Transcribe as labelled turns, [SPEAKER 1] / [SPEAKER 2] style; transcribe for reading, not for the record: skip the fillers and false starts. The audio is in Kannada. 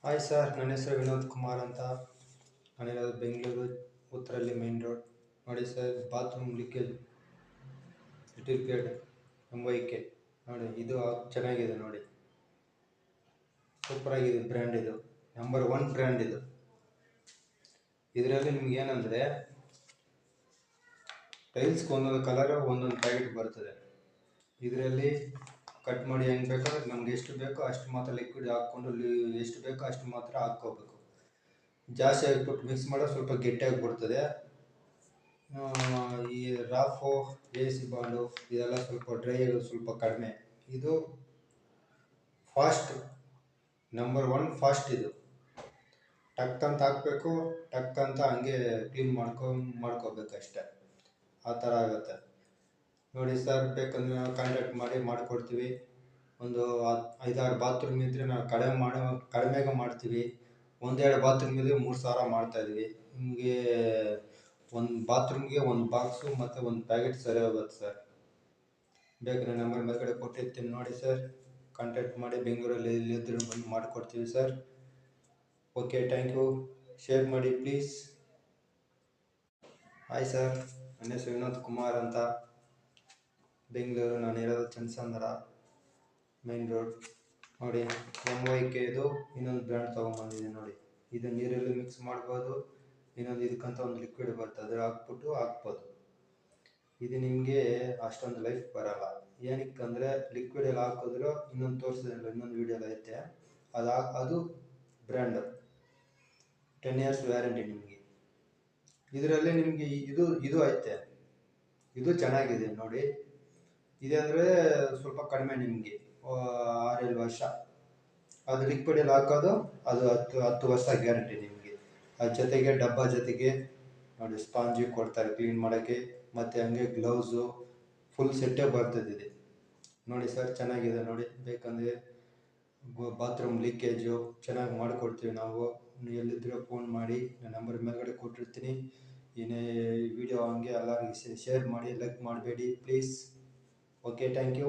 [SPEAKER 1] ಹಾಯ್ ಸರ್, ನನ್ನ ಹೆಸರು ವಿನೋದ್ ಕುಮಾರ್ ಅಂತ. ನಾನಿರೋದು ಬೆಂಗಳೂರು ಉತ್ತರಲ್ಲಿ ಮೇನ್ ರೋಡ್. ನೋಡಿ sir, bathroom leakage certificate MYK ನೋಡಿ, ಇದು ಚೆನ್ನಾಗಿದೆ ನೋಡಿ, ಸೂಪರ್ ಆಗಿದೆ. ಬ್ರ್ಯಾಂಡ್ ಇದು ನಂಬರ್ 1 ಬ್ರ್ಯಾಂಡ್ ಇದು. ಇದರಲ್ಲಿ ನಿಮ್ಗೆ ಏನಂದರೆ ಟೈಲ್ಸ್ಗೆ ಒಂದೊಂದು ಕಲರ್ ಒಂದೊಂದು ಪ್ಯಾಕೆಟ್ ಬರ್ತದೆ. ಇದರಲ್ಲಿ ಕಟ್ ಮಾಡಿ ಹೆಂಗೆ ಬೇಕಾದ್ರೆ ನಮ್ಗೆ ಎಷ್ಟು ಬೇಕೋ ಅಷ್ಟು ಮಾತ್ರ ಲಿಕ್ವಿಡ್ ಹಾಕ್ಕೊಂಡು ಎಷ್ಟು ಬೇಕೋ ಅಷ್ಟು ಮಾತ್ರ ಹಾಕ್ಕೋಬೇಕು. ಜಾಸ್ತಿ ಹಾಕ್ಬಿಟ್ಟು ಮಿಕ್ಸ್ ಮಾಡೋ ಸ್ವಲ್ಪ ಗಟ್ಟಿಯಾಗಿ ಬರ್ತದೆ. ಈ ರಾಫು AC ಬಾಂಡು ಇದೆಲ್ಲ ಸ್ವಲ್ಪ ಡ್ರೈ ಆಗೋದು ಸ್ವಲ್ಪ ಕಡಿಮೆ. ಇದು ಫಾಸ್ಟ್, ನಂಬರ್ 1 ಫಾಸ್ಟ್. ಇದು ಟಕ್ ಅಂತ ಹಾಕಬೇಕು, ಟಕ್ ಅಂತ ಹಂಗೆ ಕ್ಲೀನ್ ಮಾಡ್ಕೋಬೇಕಷ್ಟೆ, ಆ ಥರ ಆಗುತ್ತೆ ನೋಡಿ ಸರ್. ಬೇಕಂದರೆ ನಾವು ಕಾಂಟ್ಯಾಕ್ಟ್ ಮಾಡಿ ಮಾಡಿಕೊಡ್ತೀವಿ. ಒಂದು 5-6 ಬಾತ್ರೂಮ್ ಇದ್ದರೆ ನಾವು ಕಡಿಮೆಗೆ ಮಾಡ್ತೀವಿ. 1-2 ಬಾತ್ರೂಮ್ ಇದ್ದರೆ 3,000 ಮಾಡ್ತಾಯಿದ್ವಿ. ನಿಮಗೆ ಒಂದು ಬಾತ್ರೂಮ್ಗೆ ಒಂದು ಬಾಕ್ಸು ಮತ್ತು ಒಂದು ಪ್ಯಾಕೆಟ್ ಸರಿ ಹೋಗುತ್ತೆ ಸರ್. ಬೇಕಾದ್ರೆ ನಂಬರ್ ಮೇಲ್ಗಡೆ ಕೊಟ್ಟಿರ್ತೀನಿ ನೋಡಿ ಸರ್, ಕಾಂಟ್ಯಾಕ್ಟ್ ಮಾಡಿ. ಬೆಂಗಳೂರಲ್ಲಿ ಎಲ್ಲಿದ್ದರೂ ಬಂದು ಮಾಡಿಕೊಡ್ತೀವಿ sir. Okay, thank you. Share ಮಾಡಿ ಪ್ಲೀಸ್. ಹಾಯ್ ಸರ್, ನನ್ನ ಹೆಸರು ವಿನೋದ್ ಕುಮಾರ್ ಅಂತ. ಬೆಂಗಳೂರು, ನಾನಿರೋದು ಚನ್ನಸಂದ್ರ ಮೇನ್ ರೋಡ್. ನೋಡಿ, MYK ಇದು ಇನ್ನೊಂದು ಬ್ರ್ಯಾಂಡ್ ತೊಗೊಂಬಂದಿದ್ದೀನಿ ನೋಡಿ. ಇದು ನೀರಲ್ಲಿ ಮಿಕ್ಸ್ ಮಾಡ್ಬೋದು. ಇನ್ನೊಂದು ಇದಕ್ಕಂತ ಒಂದು ಲಿಕ್ವಿಡ್ ಬರ್ತದೆ, ಅದ್ರ ಹಾಕ್ಬೋದು. ಇದು ನಿಮಗೆ ಅಷ್ಟೊಂದು ಲೈಫ್ ಬರಲ್ಲ. ಏನಕ್ಕಂದರೆ ಲಿಕ್ವಿಡಲ್ಲಿ ಹಾಕಿದ್ರು ಇನ್ನೊಂದು ತೋರಿಸಿದ್ರಲ್ಲ, ಇನ್ನೊಂದು ವೀಡಿಯೋಲಿ ಐತೆ, ಅದು ಬ್ರ್ಯಾಂಡ್ 10 years ವ್ಯಾರಂಟಿ ನಿಮಗೆ. ಇದರಲ್ಲಿ ನಿಮಗೆ ಇದು ಐತೆ, ಇದು ಚೆನ್ನಾಗಿದೆ ನೋಡಿ. ಇದೆ ಅಂದರೆ ಸ್ವಲ್ಪ ಕಡಿಮೆ ನಿಮಗೆ, 6-7 ವರ್ಷ. ಅದು ಲಿಕ್ವಿಡಲ್ಲಿ ಹಾಕೋದು, ಅದು 10 ವರ್ಷ ಗ್ಯಾರಂಟಿ ನಿಮಗೆ. ಅದ್ರ ಜೊತೆಗೆ ಡಬ್ಬ ಜೊತೆಗೆ ನೋಡಿ ಸ್ಪಾಂಜಿ ಕೊಡ್ತಾರೆ ಕ್ಲೀನ್ ಮಾಡೋಕ್ಕೆ, ಮತ್ತು ಹಂಗೆ ಗ್ಲೌಸು ಫುಲ್ ಸೆಟ್ಟೇ ಬರ್ತದಿದೆ ನೋಡಿ ಸರ್. ಚೆನ್ನಾಗಿದೆ ನೋಡಿ. ಬೇಕಂದರೆ ಬಾತ್ರೂಮ್ ಲೀಕೇಜು ಚೆನ್ನಾಗಿ ಮಾಡಿಕೊಡ್ತೀವಿ ನಾವು. ಎಲ್ಲಿದ್ದರೂ ಫೋನ್ ಮಾಡಿ, ನನ್ನ ನಂಬರ್ ಮೇಲ್ಗಡೆ ಕೊಟ್ಟಿರ್ತೀನಿ. ಈ ವಿಡಿಯೋ ಹಂಗೆ ಎಲ್ಲರಿಗೂ ಶೇರ್ ಮಾಡಿ, ಲೈಕ್ ಮಾಡಬೇಡಿ ಪ್ಲೀಸ್. Okay, thank you.